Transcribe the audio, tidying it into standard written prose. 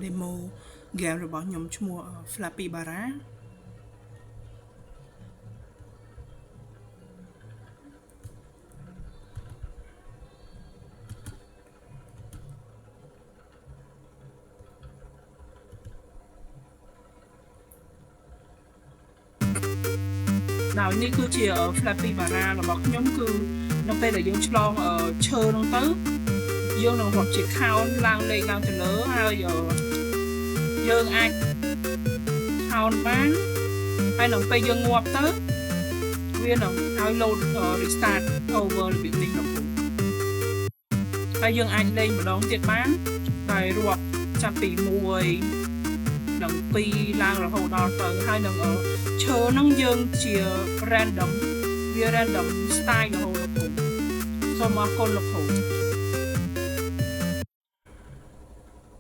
demo game របស់ខ្ញុំឈ្មោះ Flappy Bara ដោយនេះគឺជា Flappy Bara របស់ខ្ញុំគឺនៅពេលដែលយើងឆ្លងឈើនោះទៅយើងនឹងរត់ជា count ឡើងលេខឡើងទៅលើហើយយើងអាច count បានហើយនៅពេលយើងងាប់ទៅវានឹងឲ្យ load restart over របៀបនេះនោះហើយយើងអាចលេងម្ដងទៀតបានដោយរាប់ចាប់ពី1ដល់2ឡើងរហូតដល់ទៅហើយនឹងឈើហ្នឹងយើងជា random វា random style រហូតដល់សូមអរគុណលោកគ្រូ